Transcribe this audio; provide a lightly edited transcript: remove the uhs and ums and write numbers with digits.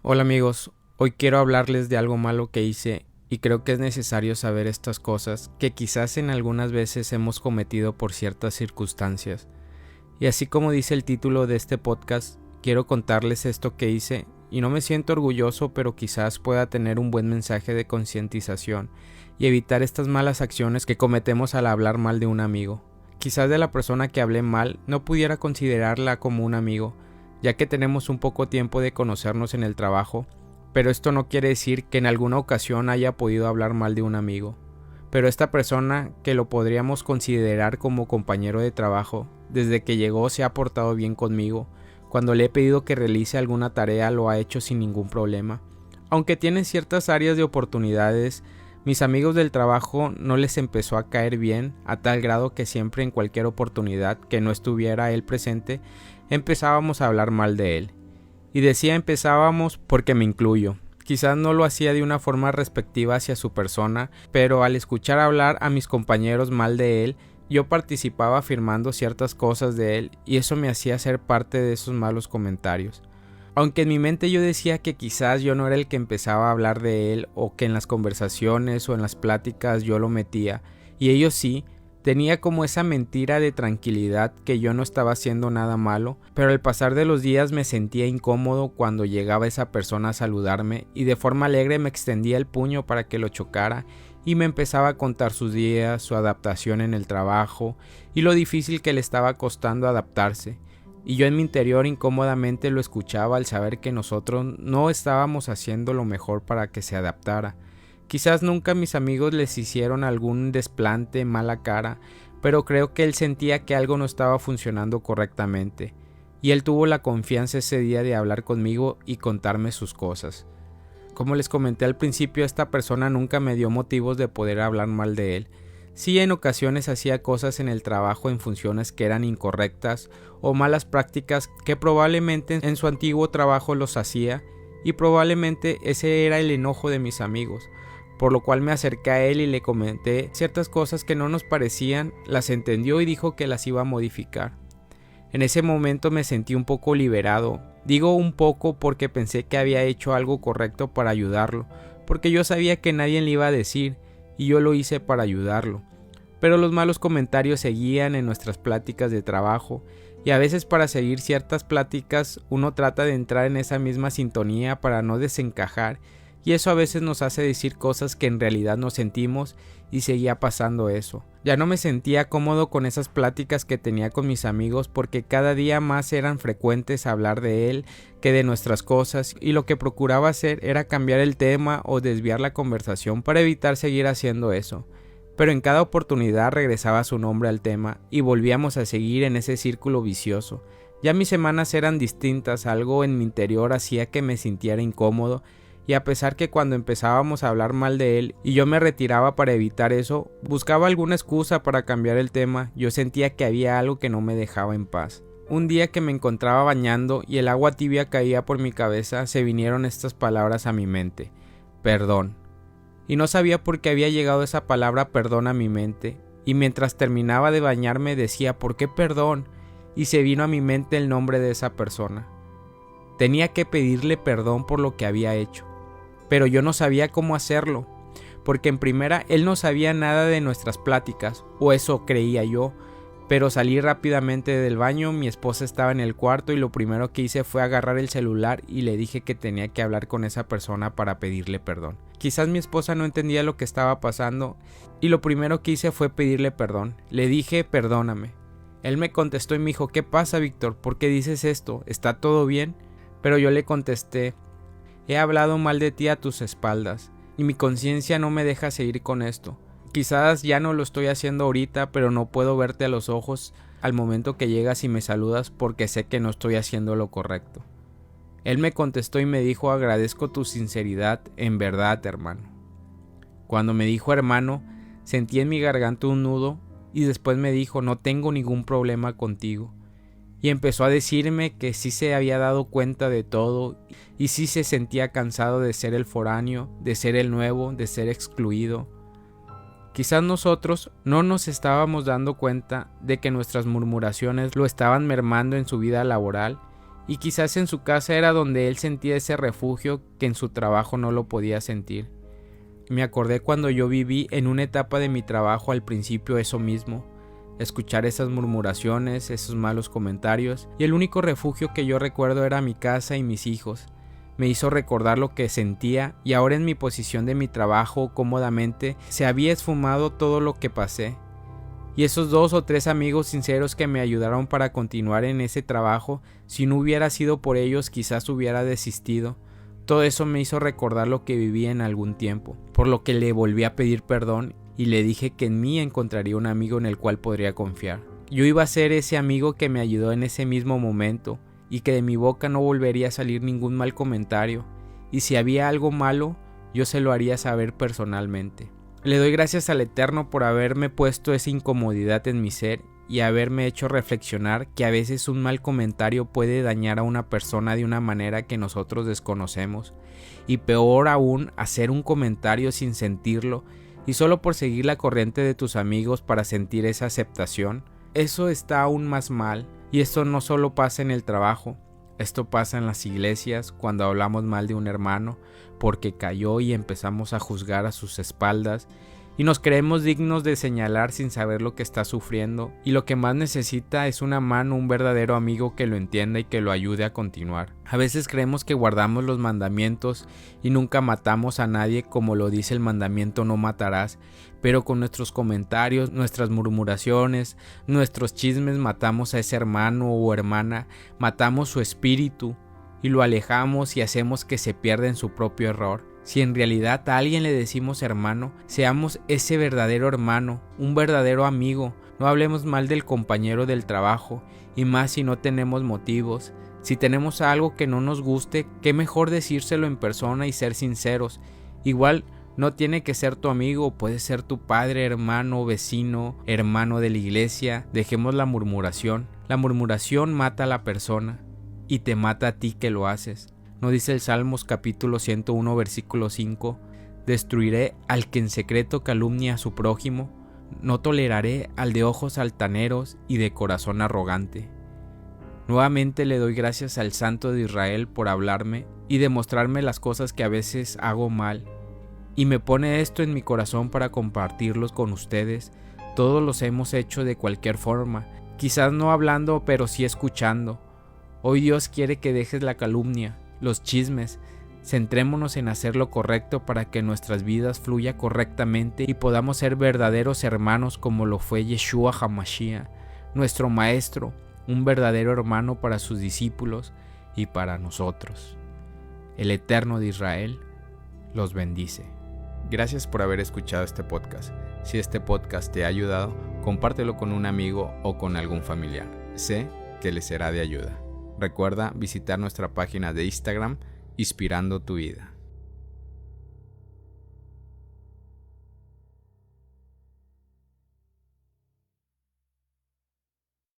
Hola amigos, hoy quiero hablarles de algo malo que hice y creo que es necesario saber estas cosas que quizás en algunas veces hemos cometido por ciertas circunstancias. Y así como dice el título de este podcast, quiero contarles esto que hice y no me siento orgulloso, pero quizás pueda tener un buen mensaje de concientización y evitar estas malas acciones que cometemos al hablar mal de un amigo. Quizás de la persona que hablé mal no pudiera considerarla como un amigo, ya que tenemos un poco tiempo de conocernos en el trabajo, pero esto no quiere decir que en alguna ocasión haya podido hablar mal de un amigo. Pero esta persona, que lo podríamos considerar como compañero de trabajo, desde que llegó se ha portado bien conmigo. Cuando le he pedido que realice alguna tarea lo ha hecho sin ningún problema. Aunque tiene ciertas áreas de oportunidades, mis amigos del trabajo no les empezó a caer bien, a tal grado que siempre en cualquier oportunidad que no estuviera él presente, empezábamos a hablar mal de él. Y decía empezábamos porque me incluyo. Quizás no lo hacía de una forma respectiva hacia su persona, pero al escuchar hablar a mis compañeros mal de él, yo participaba afirmando ciertas cosas de él y eso me hacía ser parte de esos malos comentarios. Aunque en mi mente yo decía que quizás yo no era el que empezaba a hablar de él o que en las conversaciones o en las pláticas yo lo metía, y ellos sí, tenía como esa mentira de tranquilidad que yo no estaba haciendo nada malo, pero al pasar de los días me sentía incómodo cuando llegaba esa persona a saludarme y de forma alegre me extendía el puño para que lo chocara y me empezaba a contar sus días, su adaptación en el trabajo y lo difícil que le estaba costando adaptarse. Y yo en mi interior incómodamente lo escuchaba al saber que nosotros no estábamos haciendo lo mejor para que se adaptara. Quizás nunca mis amigos les hicieron algún desplante, mala cara, pero creo que él sentía que algo no estaba funcionando correctamente, y él tuvo la confianza ese día de hablar conmigo y contarme sus cosas. Como les comenté al principio, esta persona nunca me dio motivos de poder hablar mal de él. Sí, en ocasiones hacía cosas en el trabajo en funciones que eran incorrectas o malas prácticas que probablemente en su antiguo trabajo los hacía, y probablemente ese era el enojo de mis amigos, por lo cual me acerqué a él y le comenté ciertas cosas que no nos parecían, las entendió y dijo que las iba a modificar. En ese momento me sentí un poco liberado, digo un poco porque pensé que había hecho algo correcto para ayudarlo, porque yo sabía que nadie le iba a decir y yo lo hice para ayudarlo. Pero los malos comentarios seguían en nuestras pláticas de trabajo y a veces para seguir ciertas pláticas uno trata de entrar en esa misma sintonía para no desencajar, y eso a veces nos hace decir cosas que en realidad no sentimos y seguía pasando eso. Ya no me sentía cómodo con esas pláticas que tenía con mis amigos porque cada día más eran frecuentes hablar de él que de nuestras cosas, y lo que procuraba hacer era cambiar el tema o desviar la conversación para evitar seguir haciendo eso. Pero en cada oportunidad regresaba su nombre al tema y volvíamos a seguir en ese círculo vicioso. Ya mis semanas eran distintas, algo en mi interior hacía que me sintiera incómodo, y a pesar que cuando empezábamos a hablar mal de él y yo me retiraba para evitar eso, buscaba alguna excusa para cambiar el tema, yo sentía que había algo que no me dejaba en paz. Un día que me encontraba bañando y el agua tibia caía por mi cabeza, se vinieron estas palabras a mi mente: perdón. Y no sabía por qué había llegado esa palabra perdón a mi mente, y mientras terminaba de bañarme decía ¿por qué perdón? Y se vino a mi mente el nombre de esa persona. Tenía que pedirle perdón por lo que había hecho, pero yo no sabía cómo hacerlo, porque en primera él no sabía nada de nuestras pláticas, o eso creía yo. Pero salí rápidamente del baño, mi esposa estaba en el cuarto y lo primero que hice fue agarrar el celular y le dije que tenía que hablar con esa persona para pedirle perdón. Quizás mi esposa no entendía lo que estaba pasando y lo primero que hice fue pedirle perdón. Le dije perdóname. Él me contestó y me dijo: ¿qué pasa, Víctor? ¿Por qué dices esto? ¿Está todo bien? Pero yo le contesté: he hablado mal de ti a tus espaldas y mi conciencia no me deja seguir con esto. Quizás ya no lo estoy haciendo ahorita, pero no puedo verte a los ojos al momento que llegas y me saludas porque sé que no estoy haciendo lo correcto. Él me contestó y me dijo: agradezco tu sinceridad, en verdad, hermano. Cuando me dijo hermano, sentí en mi garganta un nudo y después me dijo: no tengo ningún problema contigo. Y empezó a decirme que sí se había dado cuenta de todo y sí se sentía cansado de ser el foráneo, de ser el nuevo, de ser excluido. Quizás nosotros no nos estábamos dando cuenta de que nuestras murmuraciones lo estaban mermando en su vida laboral y quizás en su casa era donde él sentía ese refugio que en su trabajo no lo podía sentir. Me acordé cuando yo viví en una etapa de mi trabajo al principio eso mismo, escuchar esas murmuraciones, esos malos comentarios, y el único refugio que yo recuerdo era mi casa y mis hijos. Me hizo recordar lo que sentía y ahora en mi posición de mi trabajo cómodamente se había esfumado todo lo que pasé. Y esos 2 o 3 amigos sinceros que me ayudaron para continuar en ese trabajo, si no hubiera sido por ellos quizás hubiera desistido. Todo eso me hizo recordar lo que viví en algún tiempo, por lo que le volví a pedir perdón y le dije que en mí encontraría un amigo en el cual podría confiar. Yo iba a ser ese amigo que me ayudó en ese mismo momento y que de mi boca no volvería a salir ningún mal comentario, y si había algo malo, yo se lo haría saber personalmente. Le doy gracias al Eterno por haberme puesto esa incomodidad en mi ser y haberme hecho reflexionar que a veces un mal comentario puede dañar a una persona de una manera que nosotros desconocemos, y peor aún hacer un comentario sin sentirlo y solo por seguir la corriente de tus amigos para sentir esa aceptación. Eso está aún más mal, y esto no solo pasa en el trabajo, esto pasa en las iglesias cuando hablamos mal de un hermano porque cayó y empezamos a juzgar a sus espaldas y nos creemos dignos de señalar sin saber lo que está sufriendo, y lo que más necesita es una mano, un verdadero amigo que lo entienda y que lo ayude a continuar. A veces creemos que guardamos los mandamientos y nunca matamos a nadie como lo dice el mandamiento no matarás, pero con nuestros comentarios, nuestras murmuraciones, nuestros chismes matamos a ese hermano o hermana, matamos su espíritu y lo alejamos y hacemos que se pierda en su propio error. Si en realidad a alguien le decimos hermano, seamos ese verdadero hermano, un verdadero amigo. No hablemos mal del compañero del trabajo, y más si no tenemos motivos. Si tenemos algo que no nos guste, qué mejor decírselo en persona y ser sinceros. Igual no tiene que ser tu amigo, puede ser tu padre, hermano, vecino, hermano de la iglesia. Dejemos la murmuración. La murmuración mata a la persona y te mata a ti que lo haces. ¿No dice el Salmos capítulo 101 versículo 5? Destruiré al que en secreto calumnia a su prójimo, no toleraré al de ojos altaneros y de corazón arrogante. Nuevamente le doy gracias al Santo de Israel por hablarme y demostrarme las cosas que a veces hago mal, y me pone esto en mi corazón para compartirlos con ustedes. Todos los hemos hecho de cualquier forma, quizás no hablando pero sí escuchando. Hoy Dios quiere que dejes la calumnia, los chismes. Centrémonos en hacer lo correcto para que nuestras vidas fluya correctamente y podamos ser verdaderos hermanos como lo fue Yeshua HaMashiach, nuestro maestro, un verdadero hermano para sus discípulos y para nosotros. El Eterno de Israel los bendice. Gracias por haber escuchado este podcast. Si este podcast te ha ayudado, compártelo con un amigo o con algún familiar. Sé que le será de ayuda. Recuerda visitar nuestra página de Instagram, Inspirando tu Vida.